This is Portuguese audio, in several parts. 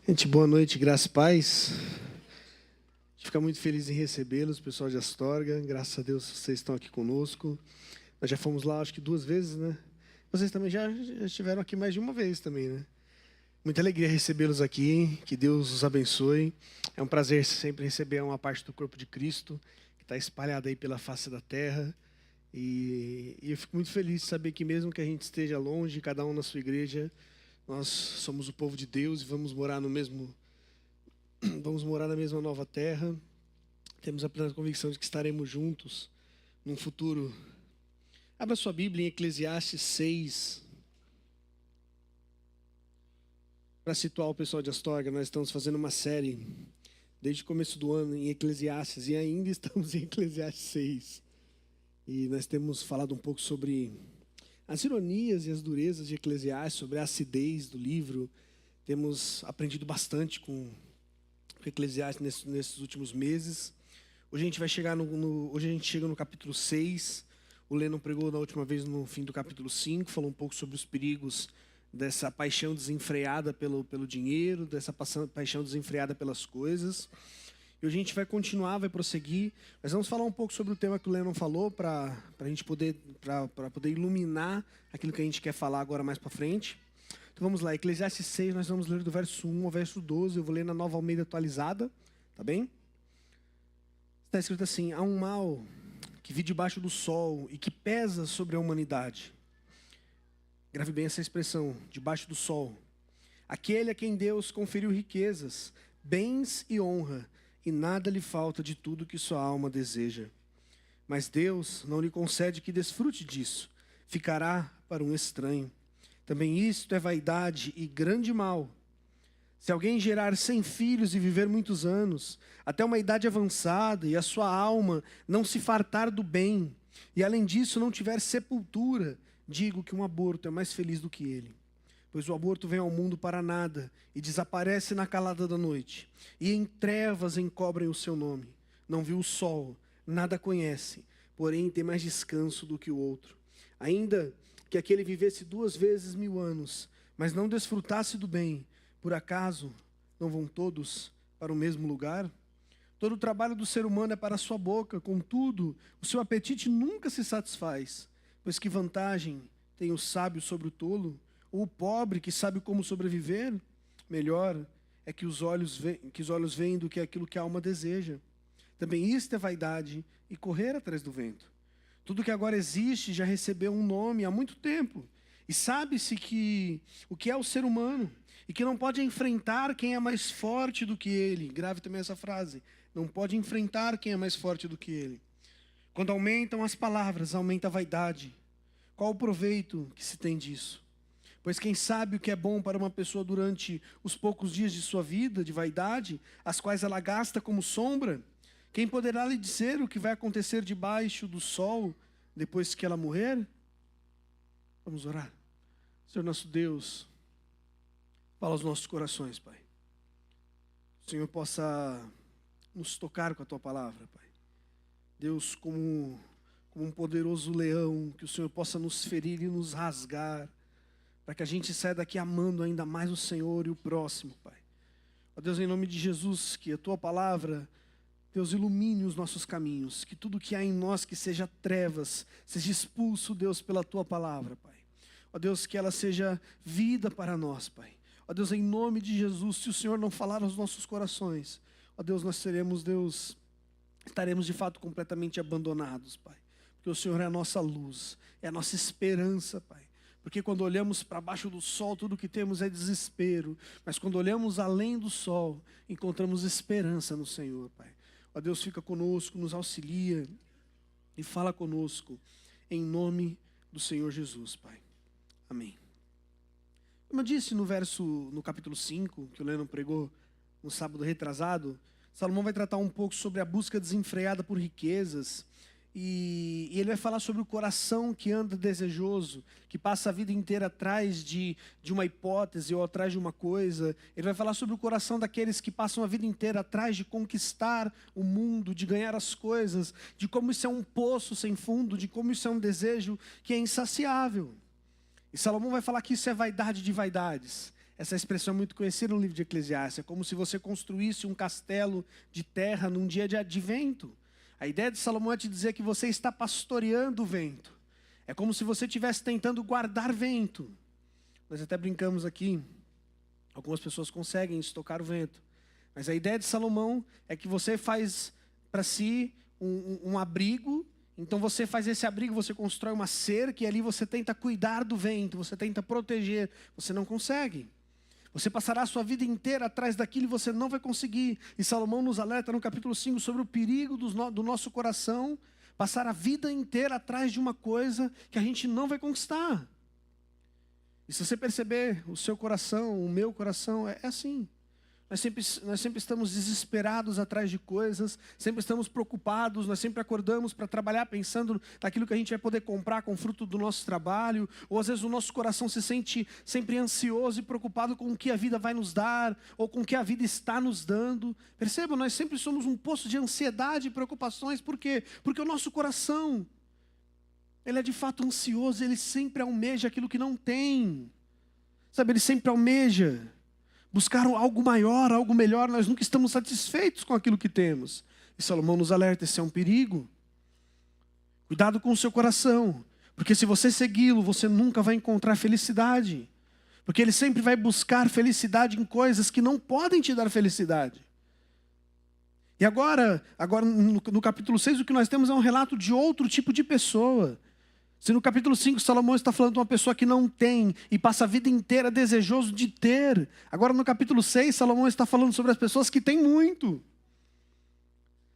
Gente, boa noite, graça e paz. A gente fica muito feliz em recebê-los, pessoal de Astorga. Graças a Deus vocês estão aqui conosco. Nós já fomos lá, acho que 2 vezes, né? Vocês também já estiveram aqui mais de uma vez também, né? Muita alegria recebê-los aqui, que Deus os abençoe. É um prazer sempre receber uma parte do corpo de Cristo, que está espalhada aí pela face da terra. E eu fico muito feliz de saber que mesmo que a gente esteja longe, cada um na sua igreja, nós somos o povo de Deus e vamos morar na mesma nova terra. Temos a plena convicção de que estaremos juntos num futuro. Abra sua Bíblia em Eclesiastes 6. Para situar o pessoal de Astorga, nós estamos fazendo uma série desde o começo do ano em Eclesiastes e ainda estamos em Eclesiastes 6. E nós temos falado um pouco sobre as ironias e as durezas de Eclesiastes, sobre a acidez do livro. Temos aprendido bastante com Eclesiastes nesses últimos meses. Hoje a gente vai chegar hoje a gente chega no capítulo 6. O Lennon pregou da última vez no fim do capítulo 5, falou um pouco sobre os perigos dessa paixão desenfreada pelo dinheiro, dessa paixão desenfreada pelas coisas. E hoje a gente vai continuar, vai prosseguir. Mas vamos falar um pouco sobre o tema que o Lennon falou, para a gente poder iluminar aquilo que a gente quer falar agora mais para frente. Então vamos lá, Eclesiastes 6, nós vamos ler do verso 1 ao verso 12. Eu vou ler na Nova Almeida atualizada, tá bem? Está escrito assim: há um mal que vive debaixo do sol e que pesa sobre a humanidade. Grave bem essa expressão, debaixo do sol. Aquele a quem Deus conferiu riquezas, bens e honra, e nada lhe falta de tudo que sua alma deseja. Mas Deus não lhe concede que desfrute disso, ficará para um estranho. Também isto é vaidade e grande mal. Se alguém gerar 100 filhos e viver muitos anos, até uma idade avançada, e a sua alma não se fartar do bem, e além disso não tiver sepultura, digo que um aborto é mais feliz do que ele. Pois o aborto vem ao mundo para nada, e desaparece na calada da noite, e em trevas encobrem o seu nome. Não viu o sol, nada conhece, porém tem mais descanso do que o outro. Ainda que aquele vivesse 2 vezes 1000 anos, mas não desfrutasse do bem, por acaso não vão todos para o mesmo lugar? Todo o trabalho do ser humano é para a sua boca, contudo, o seu apetite nunca se satisfaz. Pois que vantagem tem o sábio sobre o tolo? Ou o pobre que sabe como sobreviver? Melhor é que os olhos veem do que aquilo que a alma deseja. Também isto é vaidade e correr atrás do vento. Tudo que agora existe já recebeu um nome há muito tempo. E sabe-se que o que é o ser humano, e que não pode enfrentar quem é mais forte do que ele. Grave também essa frase. Não pode enfrentar quem é mais forte do que ele. Quando aumentam as palavras, aumenta a vaidade. Qual o proveito que se tem disso? Pois quem sabe o que é bom para uma pessoa durante os poucos dias de sua vida, de vaidade, as quais ela gasta como sombra? Quem poderá lhe dizer o que vai acontecer debaixo do sol depois que ela morrer? Vamos orar. Senhor nosso Deus, fala aos nossos corações, Pai. Que o Senhor possa nos tocar com a Tua palavra, Pai. Deus, como um poderoso leão, que o Senhor possa nos ferir e nos rasgar, para que a gente saia daqui amando ainda mais o Senhor e o próximo, Pai. Ó Deus, em nome de Jesus, que a Tua palavra, Deus, ilumine os nossos caminhos, que tudo que há em nós que seja trevas, seja expulso, Deus, pela Tua palavra, Pai. Ó Deus, que ela seja vida para nós, Pai. Ó Deus, em nome de Jesus, se o Senhor não falar aos nossos corações, ó Deus, nós seremos, Deus, estaremos de fato completamente abandonados, Pai. Porque o Senhor é a nossa luz, é a nossa esperança, Pai. Porque quando olhamos para baixo do sol, tudo que temos é desespero. Mas quando olhamos além do sol, encontramos esperança no Senhor, Pai. Ó Deus, fica conosco, nos auxilia e fala conosco, em nome do Senhor Jesus, Pai. Amém. Como eu disse no capítulo 5, que o Lennon pregou no sábado retrasado, Salomão vai tratar um pouco sobre a busca desenfreada por riquezas. E ele vai falar sobre o coração que anda desejoso, que passa a vida inteira atrás de uma hipótese ou atrás de uma coisa. Ele vai falar sobre o coração daqueles que passam a vida inteira atrás de conquistar o mundo, de ganhar as coisas, de como isso é um poço sem fundo, de como isso é um desejo que é insaciável. E Salomão vai falar que isso é vaidade de vaidades, Essa expressão é muito conhecida no livro de Eclesiastes. É como se você construísse um castelo de terra num dia de advento. A ideia de Salomão é te dizer que você está pastoreando o vento. É como se você estivesse tentando guardar vento. Nós até brincamos aqui. Algumas pessoas conseguem estocar o vento. Mas a ideia de Salomão é que você faz para si um abrigo. Então você faz esse abrigo, você constrói uma cerca e ali você tenta cuidar do vento, você tenta proteger. Você não consegue. Você passará a sua vida inteira atrás daquilo e você não vai conseguir. E Salomão nos alerta no capítulo 5 sobre o perigo do nosso coração passar a vida inteira atrás de uma coisa que a gente não vai conquistar. E se você perceber, o seu coração, o meu coração, é assim. Nós sempre estamos desesperados atrás de coisas, sempre estamos preocupados, nós sempre acordamos para trabalhar pensando naquilo que a gente vai poder comprar com o fruto do nosso trabalho, ou às vezes o nosso coração se sente sempre ansioso e preocupado com o que a vida vai nos dar, ou com o que a vida está nos dando. Percebam, nós sempre somos um poço de ansiedade e preocupações, por quê? Porque o nosso coração, ele é de fato ansioso, ele sempre almeja aquilo que não tem, sabe, ele sempre almeja buscar algo maior, algo melhor. Nós nunca estamos satisfeitos com aquilo que temos. E Salomão nos alerta, esse é um perigo. Cuidado com o seu coração, porque se você segui-lo, você nunca vai encontrar felicidade. Porque ele sempre vai buscar felicidade em coisas que não podem te dar felicidade. E agora no capítulo 6, o que nós temos é um relato de outro tipo de pessoa. Se no capítulo 5 Salomão está falando de uma pessoa que não tem e passa a vida inteira desejoso de ter, agora no capítulo 6 Salomão está falando sobre as pessoas que têm muito.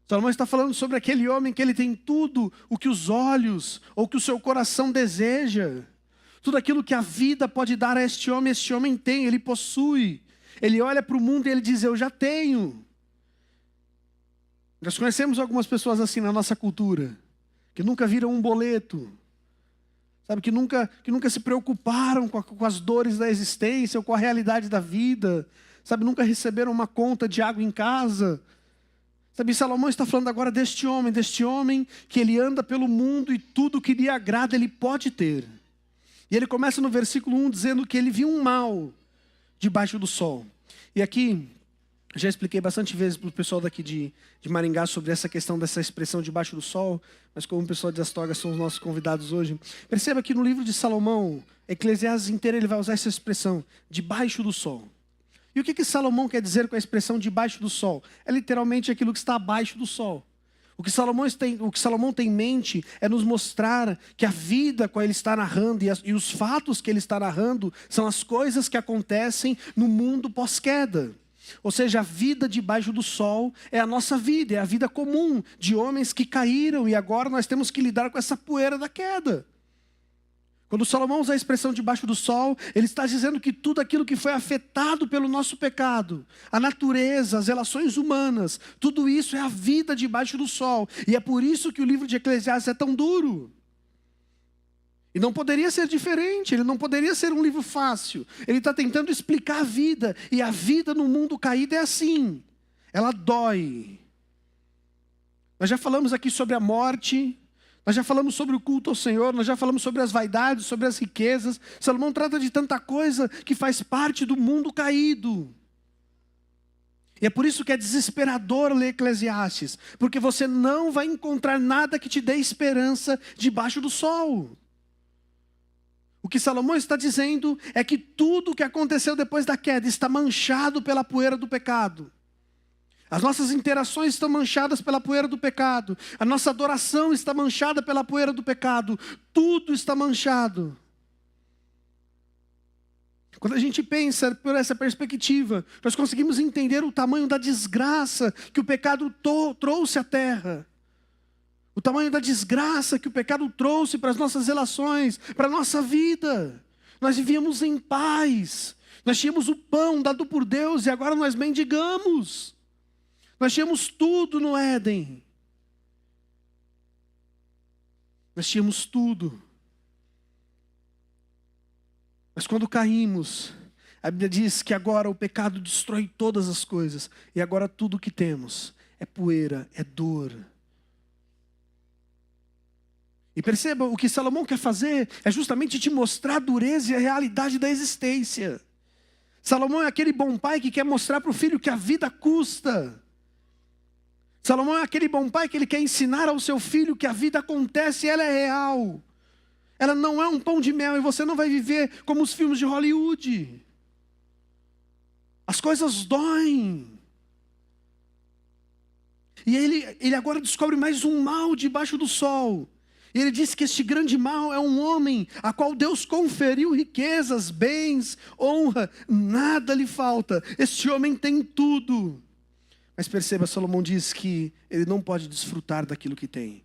Salomão está falando sobre aquele homem que ele tem tudo o que os olhos ou que o seu coração deseja. Tudo aquilo que a vida pode dar a este homem tem, ele possui. Ele olha para o mundo e ele diz, eu já tenho. Nós conhecemos algumas pessoas assim na nossa cultura, que nunca viram um boleto, sabe, que nunca se preocuparam com as dores da existência ou com a realidade da vida, sabe, nunca receberam uma conta de água em casa. Sabe, Salomão está falando agora deste homem que ele anda pelo mundo e tudo que lhe agrada ele pode ter. E ele começa no versículo 1 dizendo que ele viu um mal debaixo do sol. E aqui, já expliquei bastante vezes para o pessoal daqui de Maringá sobre essa questão dessa expressão debaixo do sol, mas como o pessoal de Astorga são os nossos convidados hoje, perceba que no livro de Salomão, Eclesiastes inteiro, ele vai usar essa expressão, debaixo do sol. E o que Salomão quer dizer com a expressão debaixo do sol? É literalmente aquilo que está abaixo do sol. O que Salomão tem em mente é nos mostrar que a vida que ele está narrando e os fatos que ele está narrando são as coisas que acontecem no mundo pós-queda. Ou seja, a vida debaixo do sol é a nossa vida, é a vida comum de homens que caíram e agora nós temos que lidar com essa poeira da queda. Quando Salomão usa a expressão debaixo do sol, ele está dizendo que tudo aquilo que foi afetado pelo nosso pecado, a natureza, as relações humanas, tudo isso é a vida debaixo do sol. E é por isso que o livro de Eclesiastes é tão duro. E não poderia ser diferente, ele não poderia ser um livro fácil. Ele está tentando explicar a vida, e a vida no mundo caído é assim, ela dói. Nós já falamos aqui sobre a morte, nós já falamos sobre o culto ao Senhor, nós já falamos sobre as vaidades, sobre as riquezas. Salomão trata de tanta coisa que faz parte do mundo caído. E é por isso que é desesperador ler Eclesiastes, porque você não vai encontrar nada que te dê esperança debaixo do sol. O que Salomão está dizendo é que tudo o que aconteceu depois da queda está manchado pela poeira do pecado. As nossas interações estão manchadas pela poeira do pecado. A nossa adoração está manchada pela poeira do pecado. Tudo está manchado. Quando a gente pensa por essa perspectiva, nós conseguimos entender o tamanho da desgraça que o pecado trouxe à terra. O tamanho da desgraça que o pecado trouxe para as nossas relações, para a nossa vida. Nós vivíamos em paz. Nós tínhamos o pão dado por Deus e agora nós mendigamos. Nós tínhamos tudo no Éden. Nós tínhamos tudo. Mas quando caímos, a Bíblia diz que agora o pecado destrói todas as coisas. E agora tudo que temos é poeira, é dor. E perceba, o que Salomão quer fazer é justamente te mostrar a dureza e a realidade da existência. Salomão é aquele bom pai que quer mostrar para o filho que a vida custa. Salomão é aquele bom pai que ele quer ensinar ao seu filho que a vida acontece e ela é real. Ela não é um pão de mel e você não vai viver como os filmes de Hollywood. As coisas doem. E ele agora descobre mais um mal debaixo do sol. E ele diz que este grande mal é um homem a qual Deus conferiu riquezas, bens, honra, nada lhe falta. Este homem tem tudo. Mas perceba, Salomão diz que ele não pode desfrutar daquilo que tem.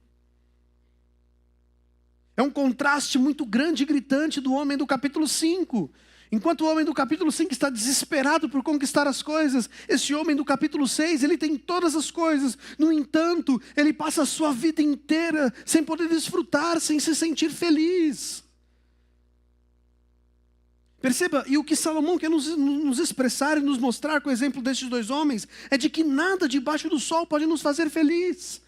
É um contraste muito grande e gritante do homem do capítulo 5. Enquanto o homem do capítulo 5 está desesperado por conquistar as coisas, esse homem do capítulo 6, ele tem todas as coisas. No entanto, ele passa a sua vida inteira sem poder desfrutar, sem se sentir feliz. Perceba, e o que Salomão quer nos expressar e nos mostrar com o exemplo destes dois homens, é de que nada debaixo do sol pode nos fazer feliz.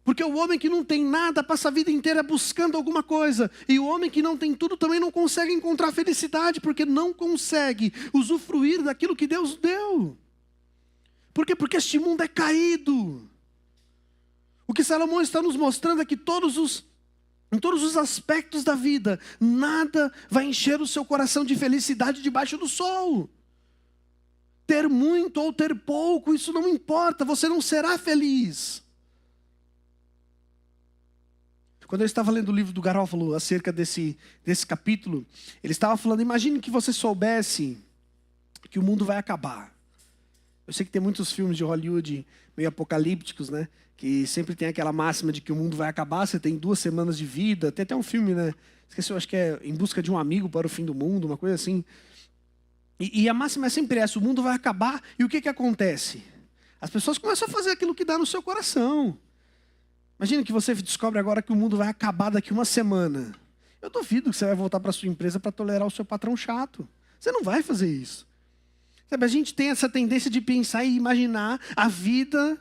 Porque o homem que não tem nada passa a vida inteira buscando alguma coisa. E o homem que não tem tudo também não consegue encontrar felicidade, porque não consegue usufruir daquilo que Deus deu. Por quê? Porque este mundo é caído. O que Salomão está nos mostrando é que em todos os aspectos da vida, nada vai encher o seu coração de felicidade debaixo do sol. Ter muito ou ter pouco, isso não importa, você não será feliz. Quando eu estava lendo o livro do Garofalo acerca desse capítulo, ele estava falando, imagine que você soubesse que o mundo vai acabar. Eu sei que tem muitos filmes de Hollywood meio apocalípticos, né? Que sempre tem aquela máxima de que o mundo vai acabar, você tem 2 semanas de vida. Tem até um filme, né? Esqueci, eu acho que é Em Busca de um Amigo para o Fim do Mundo, uma coisa assim. E a máxima é sempre essa, o mundo vai acabar, e o que acontece? As pessoas começam a fazer aquilo que dá no seu coração. Imagina que você descobre agora que o mundo vai acabar daqui 1 semana. Eu duvido que você vai voltar para a sua empresa para tolerar o seu patrão chato. Você não vai fazer isso. Sabe, a gente tem essa tendência de pensar e imaginar a vida.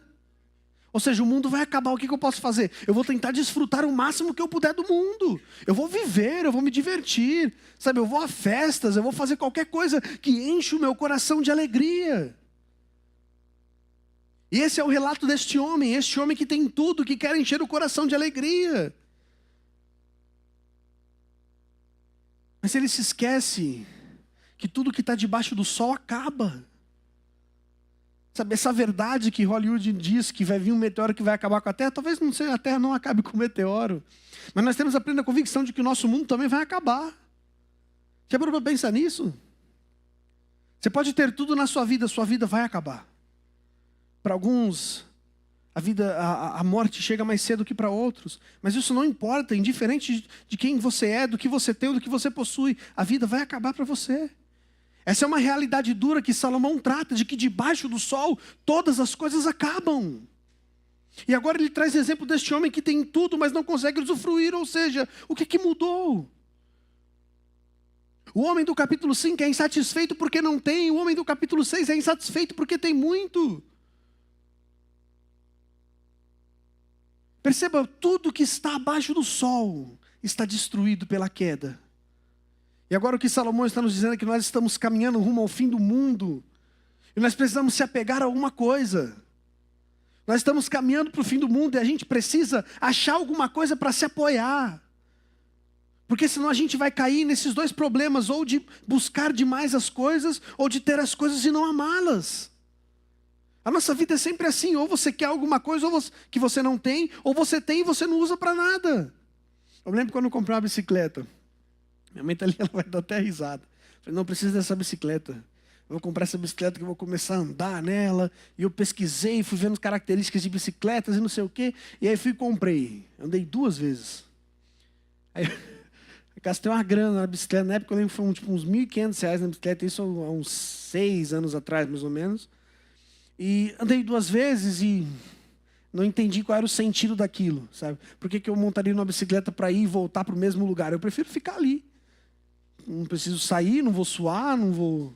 Ou seja, o mundo vai acabar, o que eu posso fazer? Eu vou tentar desfrutar o máximo que eu puder do mundo. Eu vou viver, eu vou me divertir. Sabe, eu vou a festas, eu vou fazer qualquer coisa que enche o meu coração de alegria. E esse é o relato deste homem, este homem que tem tudo, que quer encher o coração de alegria. Mas ele se esquece que tudo que está debaixo do sol acaba. Sabe, essa verdade que Hollywood diz que vai vir um meteoro que vai acabar com a Terra, talvez não seja, a Terra não acabe com o meteoro. Mas nós temos a plena convicção de que o nosso mundo também vai acabar. Já parou para pensar nisso? Você pode ter tudo na sua vida vai acabar. Para alguns, a morte chega mais cedo que para outros. Mas isso não importa, indiferente de quem você é, do que você tem ou do que você possui. A vida vai acabar para você. Essa é uma realidade dura que Salomão trata, de que debaixo do sol todas as coisas acabam. E agora ele traz exemplo deste homem que tem tudo, mas não consegue usufruir. Ou seja, o que mudou? O homem do capítulo 5 é insatisfeito porque não tem. O homem do capítulo 6 é insatisfeito porque tem muito. Perceba, tudo que está abaixo do sol está destruído pela queda. E agora o que Salomão está nos dizendo é que nós estamos caminhando rumo ao fim do mundo. E nós precisamos se apegar a alguma coisa. Nós estamos caminhando para o fim do mundo e a gente precisa achar alguma coisa para se apoiar. Porque senão a gente vai cair nesses 2 problemas, ou de buscar demais as coisas, ou de ter as coisas e não amá-las. A nossa vida é sempre assim, ou você quer alguma coisa que você não tem, ou você tem e você não usa para nada. Eu me lembro quando eu comprei uma bicicleta. Minha mãe está ali, ela vai dar até risada. Eu falei, não preciso dessa bicicleta. Eu vou comprar essa bicicleta que eu vou começar a andar nela. E eu pesquisei, fui vendo características de bicicletas e não sei o quê. E aí fui e comprei. Andei 2 vezes. Aí eu gastei uma grana na bicicleta. Na época eu lembro que foi uns R$1.500 na bicicleta. Isso há uns 6 anos atrás, mais ou menos. E andei 2 vezes e não entendi qual era o sentido daquilo, sabe? Por que eu montaria numa bicicleta para ir e voltar para o mesmo lugar? Eu prefiro ficar ali. Não preciso sair, não vou suar, não vou...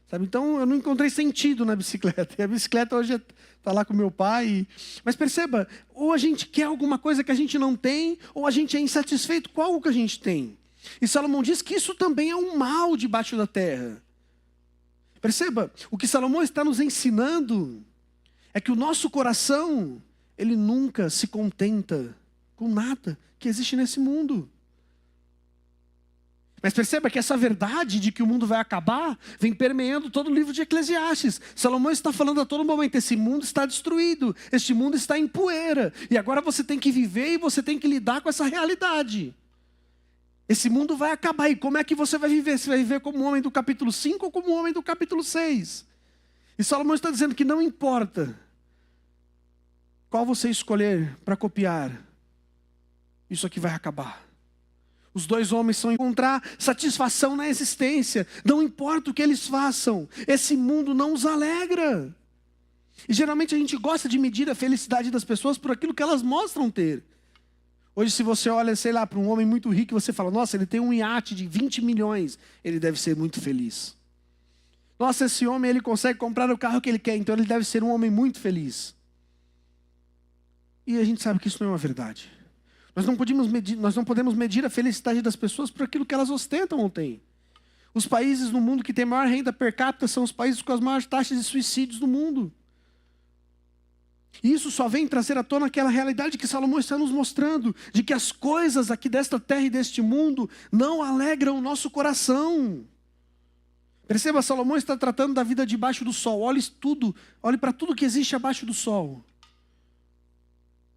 Sabe? Então eu não encontrei sentido na bicicleta. E a bicicleta hoje está lá com meu pai. Mas perceba, ou a gente quer alguma coisa que a gente não tem, ou a gente é insatisfeito com algo que a gente tem. E Salomão diz que isso também é um mal debaixo da terra. Perceba, o que Salomão está nos ensinando é que o nosso coração, ele nunca se contenta com nada que existe nesse mundo. Mas perceba que essa verdade de que o mundo vai acabar vem permeando todo o livro de Eclesiastes. Salomão está falando a todo momento, esse mundo está destruído, este mundo está em poeira. E agora você tem que viver e você tem que lidar com essa realidade. Esse mundo vai acabar. E como é que você vai viver? Você vai viver como um homem do capítulo 5 ou como um homem do capítulo 6? E Salomão está dizendo que não importa qual você escolher para copiar, isso aqui vai acabar. Os dois homens vão encontrar satisfação na existência. Não importa o que eles façam, esse mundo não os alegra. E geralmente a gente gosta de medir a felicidade das pessoas por aquilo que elas mostram ter. Hoje, se você olha, sei lá, para um homem muito rico e você fala, nossa, ele tem um iate de 20 milhões, ele deve ser muito feliz. Nossa, esse homem, ele consegue comprar o carro que ele quer, então ele deve ser um homem muito feliz. E a gente sabe que isso não é uma verdade. Nós não podemos medir a felicidade das pessoas por aquilo que elas ostentam ou têm. Os países no mundo que têm maior renda per capita são os países com as maiores taxas de suicídios do mundo. E isso só vem trazer à tona aquela realidade que Salomão está nos mostrando, de que as coisas aqui desta terra e deste mundo não alegram o nosso coração. Perceba, Salomão está tratando da vida debaixo do sol. Olhe para tudo que existe abaixo do sol.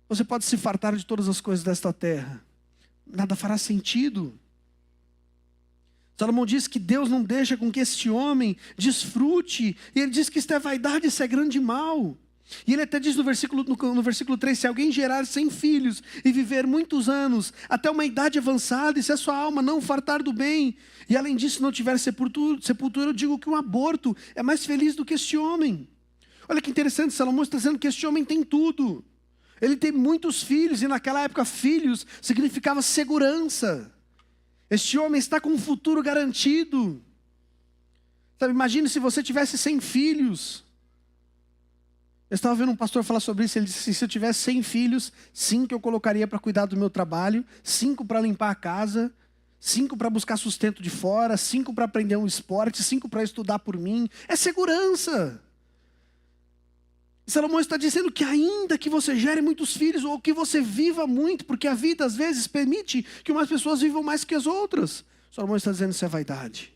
Você pode se fartar de todas as coisas desta terra, nada fará sentido. Salomão diz que Deus não deixa com que este homem desfrute, e ele diz que isto é vaidade, isso é grande mal. E ele até diz no versículo 3, se alguém gerar 100 filhos e viver muitos anos, até uma idade avançada, e se a sua alma não fartar do bem, e além disso não tiver sepultura, eu digo que um aborto é mais feliz do que este homem. Olha que interessante, Salomão está dizendo que este homem tem tudo. Ele tem muitos filhos, e naquela época filhos significava segurança. Este homem está com um futuro garantido. Sabe, imagine se você tivesse 100 filhos. Eu estava vendo um pastor falar sobre isso, ele disse assim, se eu tivesse 100 filhos, 5 eu colocaria para cuidar do meu trabalho, 5 para limpar a casa, 5 para buscar sustento de fora, 5 para aprender um esporte, 5 para estudar por mim. É segurança. Salomão está dizendo que ainda que você gere muitos filhos, ou que você viva muito, porque a vida às vezes permite que umas pessoas vivam mais que as outras. Salomão está dizendo que isso é vaidade.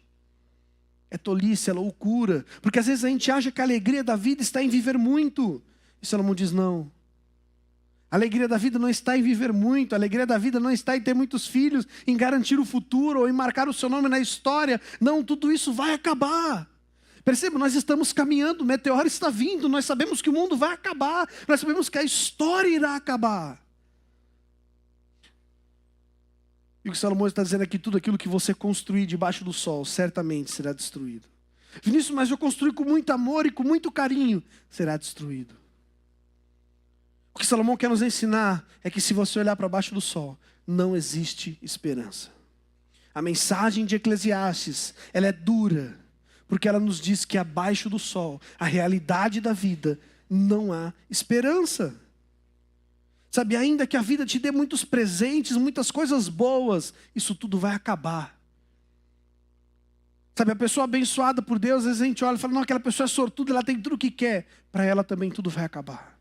É tolice, é loucura. Porque às vezes a gente acha que a alegria da vida está em viver muito. E Salomão diz não. A alegria da vida não está em viver muito. A alegria da vida não está em ter muitos filhos, em garantir o futuro, ou em marcar o seu nome na história. Não, tudo isso vai acabar. Perceba, nós estamos caminhando, o meteoro está vindo, nós sabemos que o mundo vai acabar, nós sabemos que a história irá acabar. E o que Salomão está dizendo é que tudo aquilo que você construir debaixo do sol, certamente será destruído. Vinícius, mas eu construí com muito amor e com muito carinho, será destruído. O que Salomão quer nos ensinar é que se você olhar para baixo do sol, não existe esperança. A mensagem de Eclesiastes, ela é dura, porque ela nos diz que abaixo do sol, a realidade da vida, não há esperança. Sabe, ainda que a vida te dê muitos presentes, muitas coisas boas, isso tudo vai acabar. Sabe, a pessoa abençoada por Deus, às vezes a gente olha e fala, não, aquela pessoa é sortuda, ela tem tudo o que quer. Para ela também tudo vai acabar.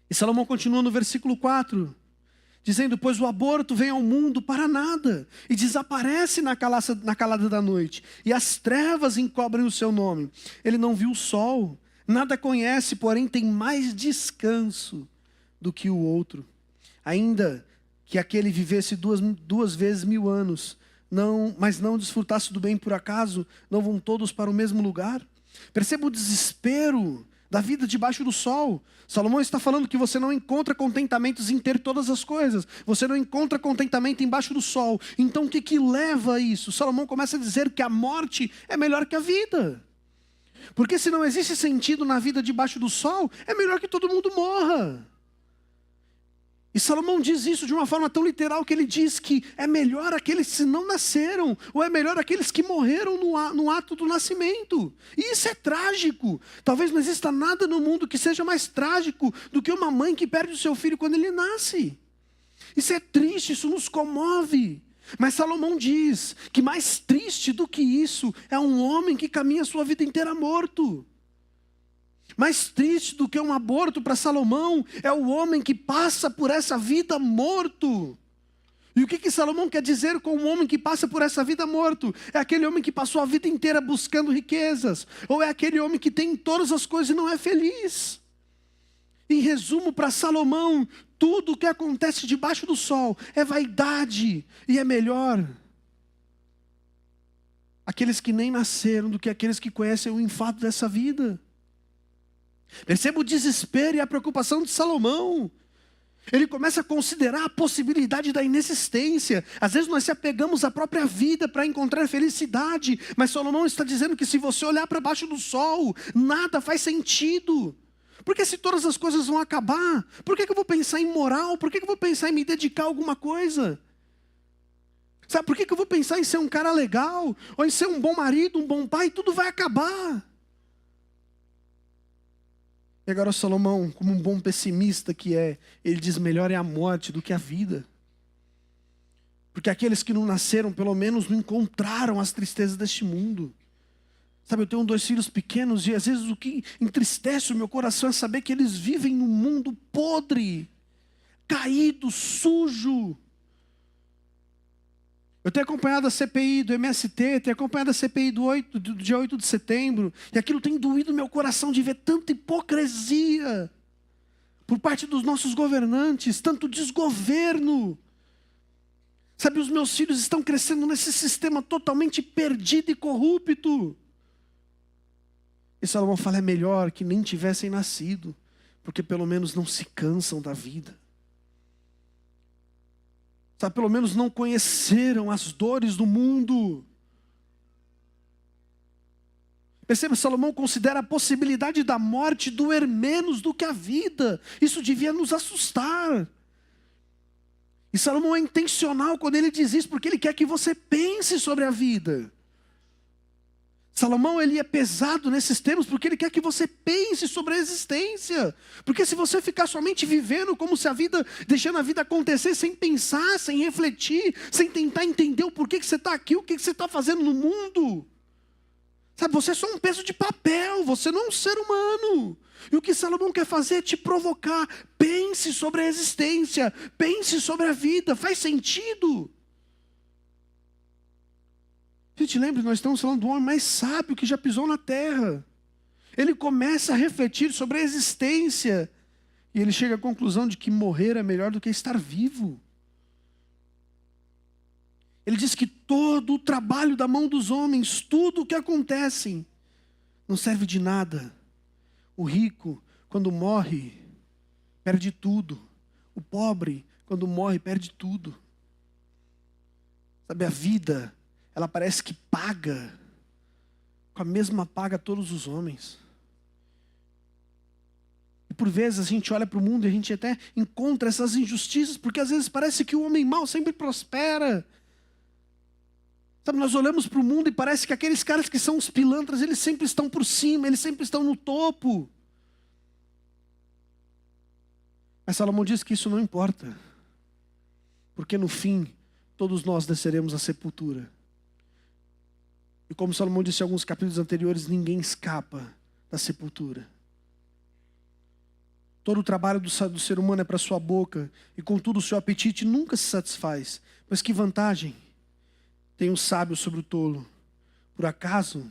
E Salomão continua no versículo 4, dizendo, pois o aborto vem ao mundo para nada, e desaparece na calada da noite, e as trevas encobrem o seu nome. Ele não viu o sol, nada conhece, porém tem mais descanso do que o outro. Ainda que aquele vivesse duas vezes 1000 anos, mas não desfrutasse do bem por acaso, não vão todos para o mesmo lugar? Perceba o desespero da vida debaixo do sol. Salomão está falando que você não encontra contentamentos em ter todas as coisas. Você não encontra contentamento embaixo do sol. Então o que leva a isso? Salomão começa a dizer que a morte é melhor que a vida. Porque se não existe sentido na vida debaixo do sol, é melhor que todo mundo morra. E Salomão diz isso de uma forma tão literal que ele diz que é melhor aqueles que não nasceram, ou é melhor aqueles que morreram no ato do nascimento. E isso é trágico. Talvez não exista nada no mundo que seja mais trágico do que uma mãe que perde o seu filho quando ele nasce. Isso é triste, isso nos comove. Mas Salomão diz que mais triste do que isso é um homem que caminha a sua vida inteira morto. Mais triste do que um aborto para Salomão é o homem que passa por essa vida morto. E o que Salomão quer dizer com um homem que passa por essa vida morto? É aquele homem que passou a vida inteira buscando riquezas, ou é aquele homem que tem todas as coisas e não é feliz? Em resumo, para Salomão, tudo o que acontece debaixo do sol é vaidade e é melhor aqueles que nem nasceram do que aqueles que conhecem o enfado dessa vida. Perceba o desespero e a preocupação de Salomão. Ele começa a considerar a possibilidade da inexistência. Às vezes nós se apegamos à própria vida para encontrar felicidade, mas Salomão está dizendo que se você olhar para baixo do sol, nada faz sentido. Porque se todas as coisas vão acabar, por que eu vou pensar em moral? Por que eu vou pensar em me dedicar a alguma coisa? Sabe, por que eu vou pensar em ser um cara legal? Ou em ser um bom marido, um bom pai? Tudo vai acabar. E agora Salomão, como um bom pessimista que é, ele diz: melhor é a morte do que a vida. Porque aqueles que não nasceram, pelo menos não encontraram as tristezas deste mundo. Sabe, eu tenho 2 filhos pequenos e às vezes o que entristece o meu coração é saber que eles vivem num mundo podre, caído, sujo. Eu tenho acompanhado a CPI do MST, tenho acompanhado a CPI do dia 8 de setembro, e aquilo tem doído meu coração de ver tanta hipocrisia por parte dos nossos governantes, tanto desgoverno. Sabe, os meus filhos estão crescendo nesse sistema totalmente perdido e corrupto. E Salomão fala: é melhor que nem tivessem nascido, porque pelo menos não se cansam da vida. Sabe, pelo menos não conheceram as dores do mundo. Perceba, Salomão considera a possibilidade da morte doer menos do que a vida. Isso devia nos assustar. E Salomão é intencional quando ele diz isso, porque ele quer que você pense sobre a vida. Salomão, ele é pesado nesses termos porque ele quer que você pense sobre a existência. Porque se você ficar somente vivendo como se a vida, deixando a vida acontecer sem pensar, sem refletir, sem tentar entender o porquê que você está aqui, o que você está fazendo no mundo. Sabe, você é só um peso de papel, você não é um ser humano. E o que Salomão quer fazer é te provocar. Pense sobre a existência, pense sobre a vida, faz sentido? Gente, lembre, nós estamos falando do homem mais sábio que já pisou na terra. Ele começa a refletir sobre a existência. E ele chega à conclusão de que morrer é melhor do que estar vivo. Ele diz que todo o trabalho da mão dos homens, tudo o que acontece, não serve de nada. O rico, quando morre, perde tudo. O pobre, quando morre, perde tudo. Sabe, a vida, ela parece que paga, com a mesma paga a todos os homens. E por vezes a gente olha para o mundo e a gente até encontra essas injustiças, porque às vezes parece que o homem mau sempre prospera. Sabe, nós olhamos para o mundo e parece que aqueles caras que são os pilantras, eles sempre estão por cima, eles sempre estão no topo. Mas Salomão diz que isso não importa, porque no fim, todos nós desceremos à sepultura. E como Salomão disse em alguns capítulos anteriores, ninguém escapa da sepultura. Todo o trabalho do ser humano é para sua boca, e contudo o seu apetite nunca se satisfaz. Mas que vantagem tem o sábio sobre o tolo? Por acaso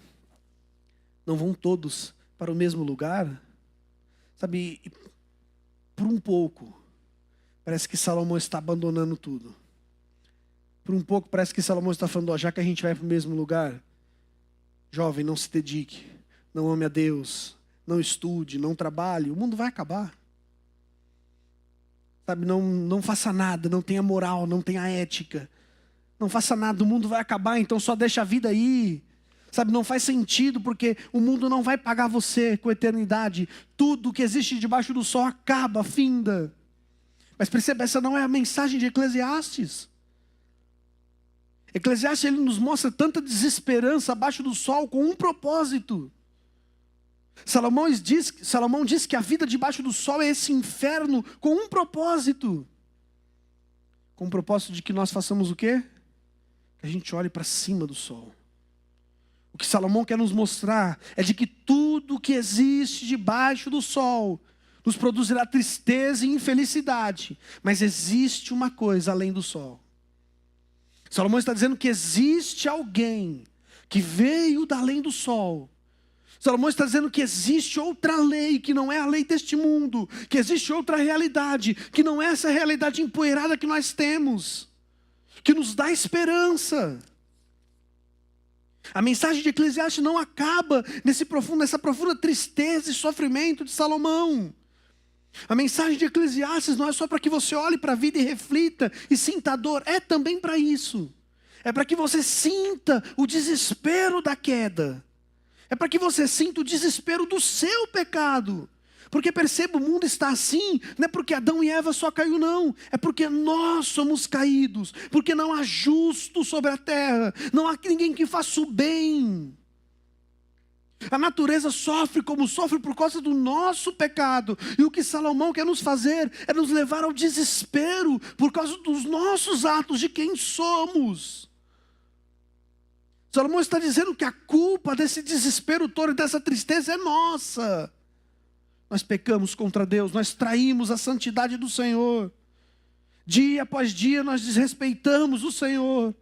não vão todos para o mesmo lugar? Sabe, por um pouco, parece que Salomão está abandonando tudo. Por um pouco parece que Salomão está falando: já que a gente vai para o mesmo lugar, jovem, não se dedique, não ame a Deus, não estude, não trabalhe, o mundo vai acabar. Sabe, não faça nada, não tenha moral, não tenha ética. Não faça nada, o mundo vai acabar, então só deixa a vida aí. Sabe, não faz sentido, porque o mundo não vai pagar você com eternidade. Tudo que existe debaixo do sol acaba, finda. Mas perceba, essa não é a mensagem de Eclesiastes. Eclesiastes, ele nos mostra tanta desesperança abaixo do sol com um propósito. Salomão diz que a vida debaixo do sol é esse inferno com um propósito. Com o propósito de que nós façamos o quê? que a gente olhe para cima do sol. O que Salomão quer nos mostrar é de que tudo que existe debaixo do sol nos produzirá tristeza e infelicidade, mas existe uma coisa além do sol. Salomão está dizendo que existe alguém que veio da além do sol. Salomão está dizendo que existe outra lei, que não é a lei deste mundo, que existe outra realidade, que não é essa realidade empoeirada que nós temos, que nos dá esperança. A mensagem de Eclesiastes não acaba nessa profunda tristeza e sofrimento de Salomão. A mensagem de Eclesiastes não é só para que você olhe para a vida e reflita e sinta a dor, é também para isso. É para que você sinta o desespero da queda. É para que você sinta o desespero do seu pecado. Porque perceba, o mundo está assim, não é porque Adão e Eva só caiu não, é porque nós somos caídos, porque não há justo sobre a terra, não há ninguém que faça o bem. A natureza sofre como sofre por causa do nosso pecado, e o que Salomão quer nos fazer é nos levar ao desespero por causa dos nossos atos, de quem somos. Salomão está dizendo que a culpa desse desespero todo e dessa tristeza é nossa. Nós pecamos contra Deus, nós traímos a santidade do Senhor. Dia após dia nós desrespeitamos o Senhor.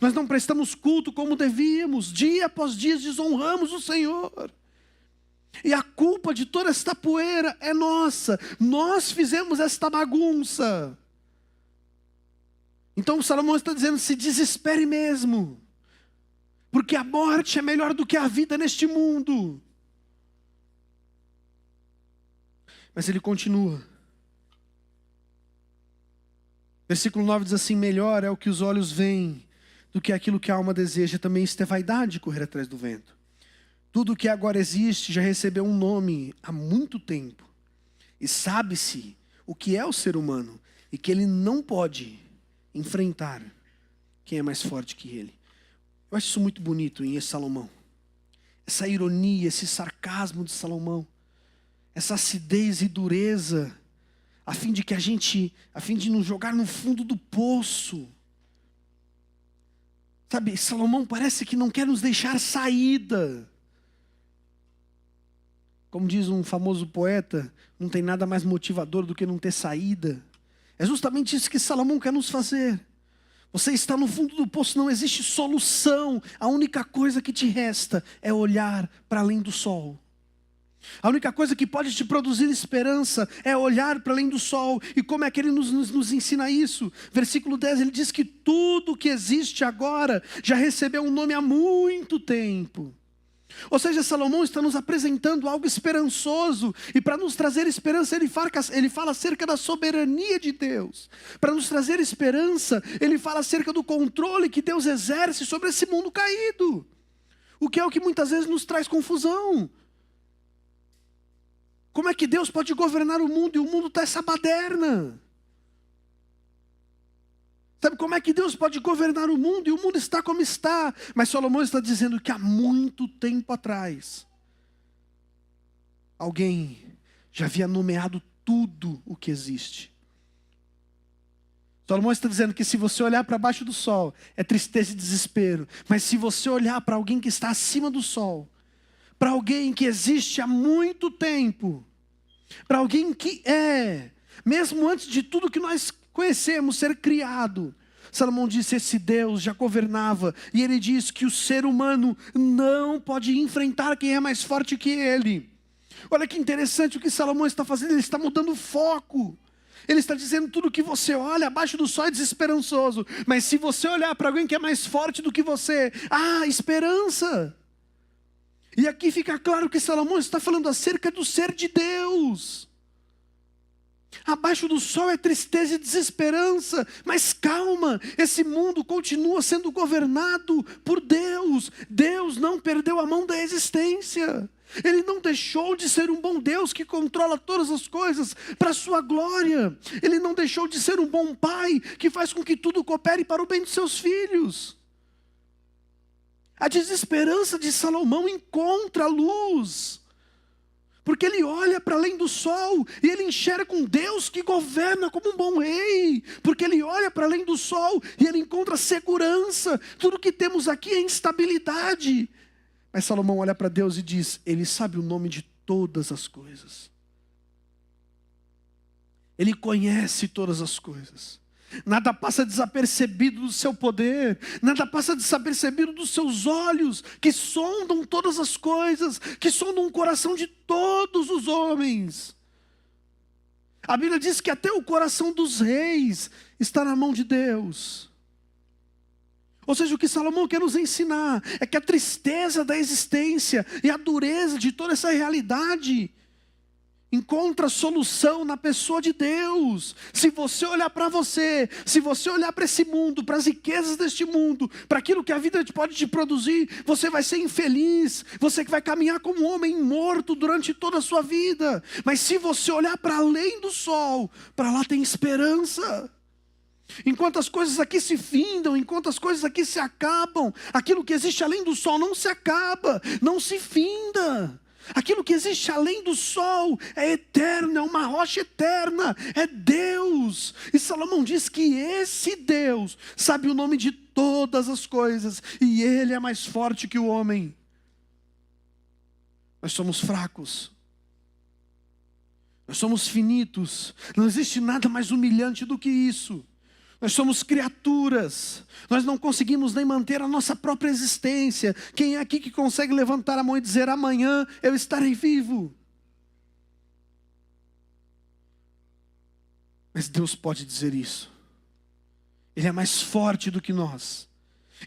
Nós não prestamos culto como devíamos. Dia após dia desonramos o Senhor. E a culpa de toda esta poeira é nossa. Nós fizemos esta bagunça. Então o Salomão está dizendo, se desespere mesmo. Porque a morte é melhor do que a vida neste mundo. Mas ele continua. Versículo 9 diz assim, melhor é o que os olhos veem do que aquilo que a alma deseja. Também isto é vaidade, correr atrás do vento. Tudo o que agora existe já recebeu um nome há muito tempo. E sabe-se o que é o ser humano e que ele não pode enfrentar quem é mais forte que ele. Eu acho isso muito bonito em Salomão. Essa ironia, esse sarcasmo de Salomão. Essa acidez e dureza, a fim de nos jogar no fundo do poço. Sabe, Salomão parece que não quer nos deixar saída. Como diz um famoso poeta, não tem nada mais motivador do que não ter saída. É justamente isso que Salomão quer nos fazer. Você está no fundo do poço, não existe solução. A única coisa que te resta é olhar para além do sol. A única coisa que pode te produzir esperança é olhar para além do sol. E como é que ele nos ensina isso? Versículo 10, ele diz que tudo que existe agora já recebeu um nome há muito tempo. Ou seja, Salomão está nos apresentando algo esperançoso. E para nos trazer esperança, ele fala acerca da soberania de Deus. Para nos trazer esperança, ele fala acerca do controle que Deus exerce sobre esse mundo caído. O que é o que muitas vezes nos traz confusão. Como é que Deus pode governar o mundo e o mundo está essa baderna? Sabe como é que Deus pode governar o mundo e o mundo está como está? Mas Salomão está dizendo que há muito tempo atrás, alguém já havia nomeado tudo o que existe. Salomão está dizendo que se você olhar para baixo do sol, é tristeza e desespero. Mas se você olhar para alguém que está acima do sol, para alguém que existe há muito tempo, para alguém que mesmo antes de tudo que nós conhecemos ser criado, Salomão disse, esse Deus já governava, e ele diz que o ser humano não pode enfrentar quem é mais forte que ele. Olha que interessante o que Salomão está fazendo, ele está mudando o foco. Ele está dizendo, tudo que você olha abaixo do sol é desesperançoso, mas se você olhar para alguém que é mais forte do que você, há esperança. E aqui fica claro que Salomão está falando acerca do ser de Deus. Abaixo do sol é tristeza e desesperança, mas calma, esse mundo continua sendo governado por Deus. Deus não perdeu a mão da existência. Ele não deixou de ser um bom Deus que controla todas as coisas para a sua glória. Ele não deixou de ser um bom pai que faz com que tudo coopere para o bem dos seus filhos. A desesperança de Salomão encontra luz. Porque ele olha para além do sol e ele enxerga um Deus que governa como um bom rei. Porque ele olha para além do sol e ele encontra segurança. Tudo que temos aqui é instabilidade. Mas Salomão olha para Deus e diz: Ele sabe o nome de todas as coisas. Ele conhece todas as coisas. Nada passa desapercebido do seu poder, nada passa desapercebido dos seus olhos, que sondam todas as coisas, que sondam o coração de todos os homens. A Bíblia diz que até o coração dos reis está na mão de Deus. Ou seja, o que Salomão quer nos ensinar é que a tristeza da existência e a dureza de toda essa realidade encontra solução na pessoa de Deus. Se você olhar para você, se você olhar para esse mundo, para as riquezas deste mundo, para aquilo que a vida pode te produzir, você vai ser infeliz, você que vai caminhar como um homem morto durante toda a sua vida. Mas se você olhar para além do sol, para lá tem esperança. Enquanto as coisas aqui se findam, enquanto as coisas aqui se acabam, aquilo que existe além do sol não se acaba, não se finda. Aquilo que existe além do sol é eterno, é uma rocha eterna, é Deus. E Salomão diz que esse Deus sabe o nome de todas as coisas e Ele é mais forte que o homem. Nós somos fracos, nós somos finitos, não existe nada mais humilhante do que isso. Nós somos criaturas, nós não conseguimos nem manter a nossa própria existência. Quem é aqui que consegue levantar a mão e dizer: amanhã eu estarei vivo? Mas Deus pode dizer isso. Ele é mais forte do que nós.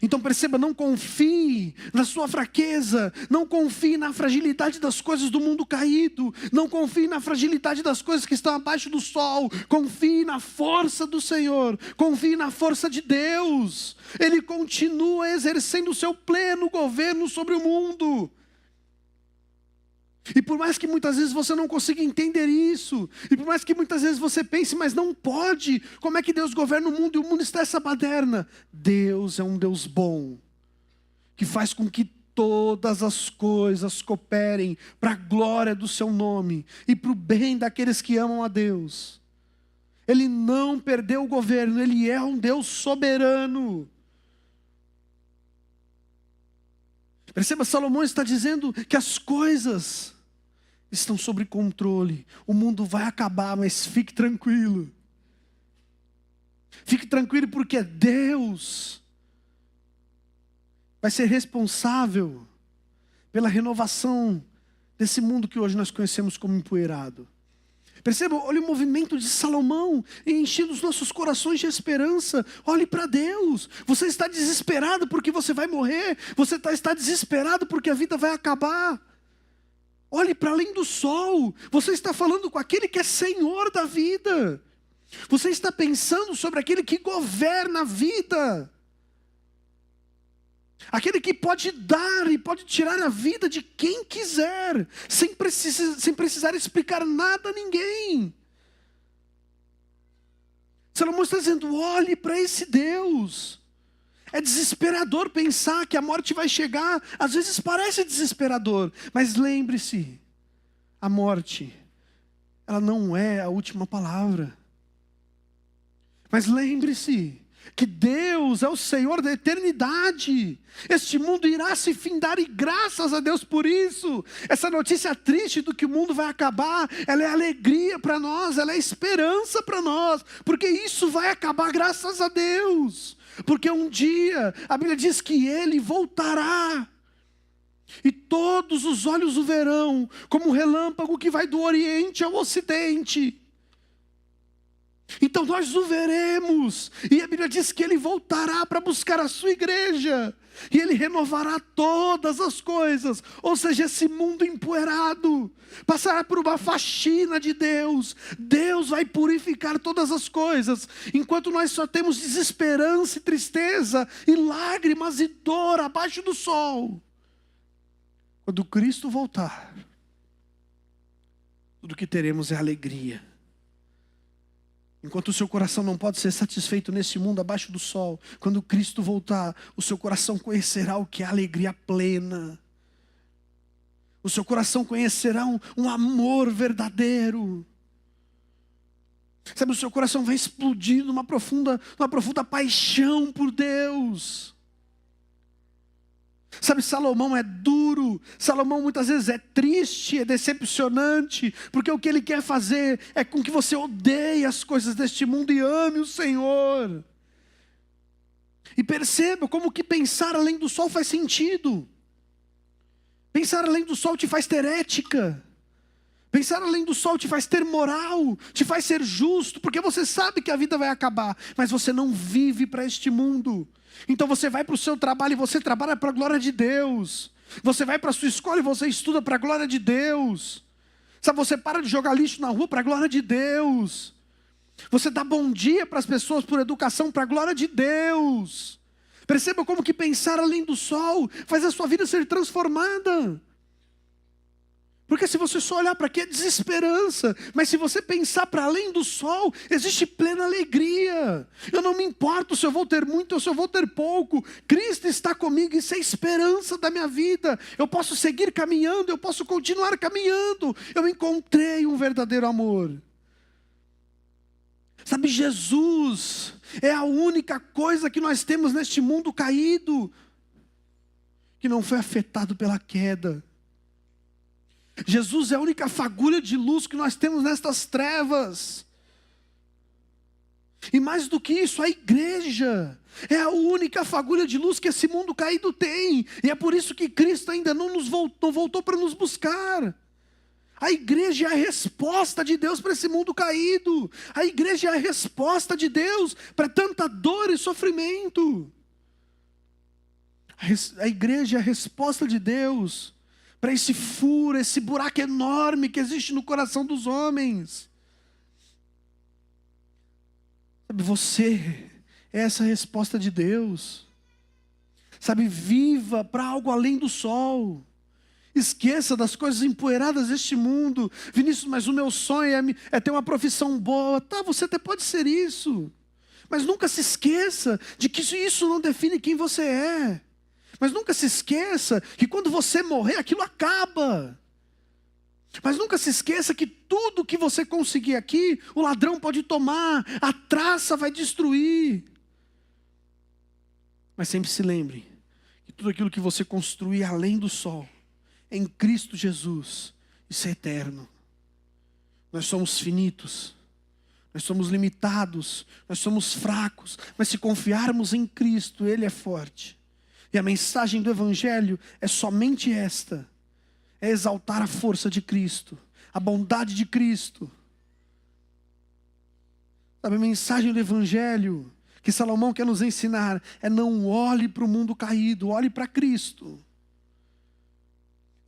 Então perceba, não confie na sua fraqueza, não confie na fragilidade das coisas do mundo caído, não confie na fragilidade das coisas que estão abaixo do sol, confie na força do Senhor, confie na força de Deus. Ele continua exercendo o seu pleno governo sobre o mundo. E por mais que muitas vezes você não consiga entender isso, e por mais que muitas vezes você pense: mas não pode, como é que Deus governa o mundo e o mundo está essa baderna? Deus é um Deus bom, que faz com que todas as coisas cooperem para a glória do seu nome e para o bem daqueles que amam a Deus. Ele não perdeu o governo, Ele é um Deus soberano. Perceba, Salomão está dizendo que as coisas estão sob controle. O mundo vai acabar, mas fique tranquilo. Fique tranquilo, porque Deus vai ser responsável pela renovação desse mundo que hoje nós conhecemos como empoeirado. Perceba, olha o movimento de Salomão enchendo os nossos corações de esperança. Olhe para Deus. Você está desesperado porque você vai morrer. Você está desesperado porque a vida vai acabar. Olhe para além do sol. Você está falando com aquele que é Senhor da vida. Você está pensando sobre aquele que governa a vida. Aquele que pode dar e pode tirar a vida de quem quiser, sem precisar explicar nada a ninguém. Salomão está dizendo: olhe para esse Deus. É desesperador pensar que a morte vai chegar. Às vezes parece desesperador, mas lembre-se, a morte, ela não é a última palavra. Mas lembre-se que Deus é o Senhor da eternidade. Este mundo irá se findar e graças a Deus por isso. Essa notícia triste do que o mundo vai acabar, ela é alegria para nós, ela é esperança para nós, porque isso vai acabar graças a Deus. Porque um dia, a Bíblia diz que Ele voltará. E todos os olhos o verão, como um relâmpago que vai do Oriente ao Ocidente. Então nós o veremos, e a Bíblia diz que Ele voltará para buscar a sua igreja, e Ele renovará todas as coisas, ou seja, esse mundo empoeirado passará por uma faxina de Deus. Deus vai purificar todas as coisas, enquanto nós só temos desesperança e tristeza, e lágrimas e dor abaixo do sol. Quando Cristo voltar, tudo que teremos é alegria. Enquanto o seu coração não pode ser satisfeito nesse mundo abaixo do sol, quando Cristo voltar, o seu coração conhecerá o que é alegria plena. O seu coração conhecerá um amor verdadeiro. Sabe, o seu coração vai explodir numa profunda paixão por Deus. Sabe, Salomão é duro, Salomão muitas vezes é triste, é decepcionante, porque o que ele quer fazer é com que você odeie as coisas deste mundo e ame o Senhor. E perceba como que pensar além do sol faz sentido. Pensar além do sol te faz ter ética. Pensar além do sol te faz ter moral, te faz ser justo, porque você sabe que a vida vai acabar, mas você não vive para este mundo. Então você vai para o seu trabalho e você trabalha para a glória de Deus. Você vai para a sua escola e você estuda para a glória de Deus. Sabe, você para de jogar lixo na rua para a glória de Deus. Você dá bom dia para as pessoas por educação para a glória de Deus. Perceba como que pensar além do sol faz a sua vida ser transformada. Porque se você só olhar para aqui é desesperança, mas se você pensar para além do sol, existe plena alegria. Eu não me importo se eu vou ter muito ou se eu vou ter pouco, Cristo está comigo, isso é a esperança da minha vida. Eu posso seguir caminhando, eu posso continuar caminhando, eu encontrei um verdadeiro amor. Sabe, Jesus é a única coisa que nós temos neste mundo caído, que não foi afetado pela queda. Jesus é a única fagulha de luz que nós temos nestas trevas. E mais do que isso, a igreja é a única fagulha de luz que esse mundo caído tem. E é por isso que Cristo ainda não voltou para nos buscar. A igreja é a resposta de Deus para esse mundo caído. A igreja é a resposta de Deus para tanta dor e sofrimento. A igreja é a resposta de Deus para esse furo, esse buraco enorme que existe no coração dos homens. Sabe, você é essa resposta de Deus. Sabe, viva para algo além do sol. Esqueça das coisas empoeiradas deste mundo. Vinícius, mas o meu sonho é ter uma profissão boa. Tá, você até pode ser isso. Mas nunca se esqueça de que isso não define quem você é. Mas nunca se esqueça que quando você morrer, aquilo acaba. Mas nunca se esqueça que tudo que você conseguir aqui, o ladrão pode tomar, a traça vai destruir. Mas sempre se lembre que tudo aquilo que você construir além do sol, em Cristo Jesus, isso é eterno. Nós somos finitos, nós somos limitados, nós somos fracos, mas se confiarmos em Cristo, Ele é forte. E a mensagem do Evangelho é somente esta: é exaltar a força de Cristo, a bondade de Cristo. Sabe, a mensagem do Evangelho que Salomão quer nos ensinar é: não olhe para o mundo caído, olhe para Cristo.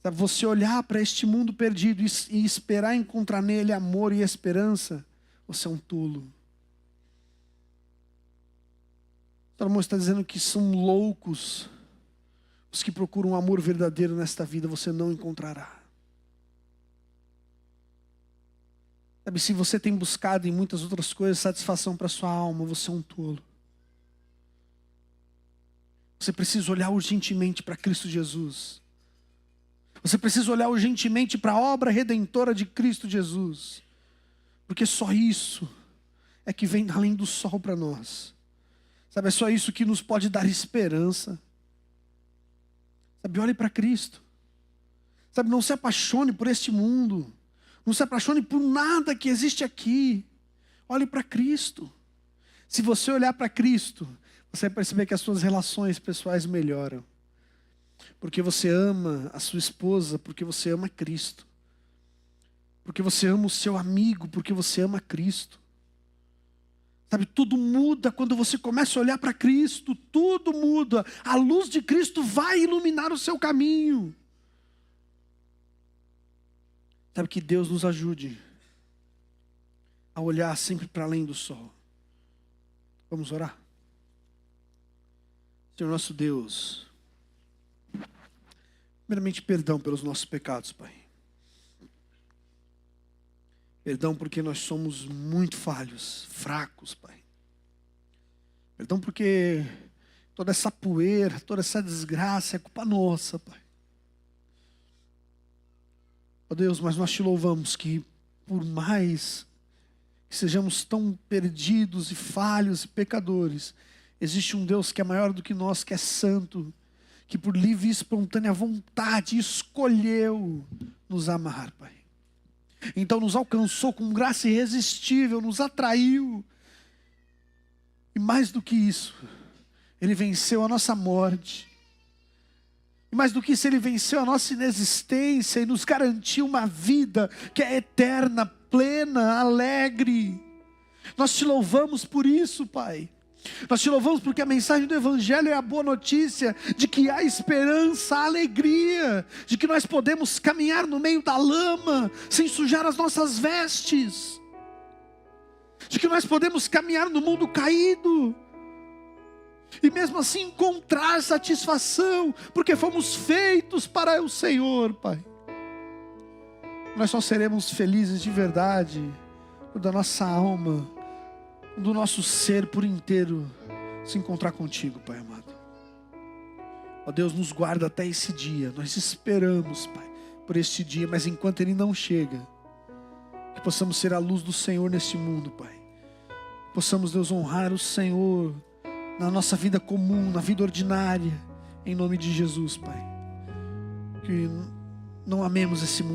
Sabe, você olhar para este mundo perdido e esperar encontrar nele amor e esperança, você é um tolo. Salomão está dizendo que são loucos os que procuram um amor verdadeiro nesta vida, você não encontrará. Sabe, se você tem buscado em muitas outras coisas satisfação para sua alma, você é um tolo. Você precisa olhar urgentemente para Cristo Jesus. Você precisa olhar urgentemente para a obra redentora de Cristo Jesus. Porque só isso é que vem além do sol para nós. Sabe, é só isso que nos pode dar esperança. Sabe, olhe para Cristo. Sabe, não se apaixone por este mundo. Não se apaixone por nada que existe aqui. Olhe para Cristo. Se você olhar para Cristo, você vai perceber que as suas relações pessoais melhoram. Porque você ama a sua esposa, porque você ama Cristo. Porque você ama o seu amigo, porque você ama Cristo. Sabe, tudo muda quando você começa a olhar para Cristo, tudo muda. A luz de Cristo vai iluminar o seu caminho. Sabe, que Deus nos ajude a olhar sempre para além do sol. Vamos orar? Senhor nosso Deus, primeiramente perdão pelos nossos pecados, Pai. Perdão porque nós somos muito falhos, fracos, Pai. Perdão porque toda essa poeira, toda essa desgraça é culpa nossa, Pai. Deus, mas nós te louvamos que por mais que sejamos tão perdidos e falhos e pecadores, existe um Deus que é maior do que nós, que é santo, que por livre e espontânea vontade escolheu nos amar, Pai. Então nos alcançou com graça irresistível, nos atraiu. E mais do que isso, Ele venceu a nossa morte. E mais do que isso, Ele venceu a nossa inexistência e nos garantiu uma vida que é eterna, plena, alegre. Nós te louvamos por isso, Pai. Nós te louvamos porque a mensagem do Evangelho é a boa notícia de que há esperança, há alegria, de que nós podemos caminhar no meio da lama sem sujar as nossas vestes, de que nós podemos caminhar no mundo caído e mesmo assim encontrar satisfação, porque fomos feitos para o Senhor, Pai. Nós só seremos felizes de verdade quando a nossa alma, do nosso ser por inteiro se encontrar contigo, Pai amado. Ó Deus, nos guarda até esse dia. Nós esperamos, Pai, por este dia, mas enquanto ele não chega, que possamos ser a luz do Senhor neste mundo, Pai. Possamos, Deus, honrar o Senhor na nossa vida comum, na vida ordinária, em nome de Jesus, Pai. Que não amemos esse mundo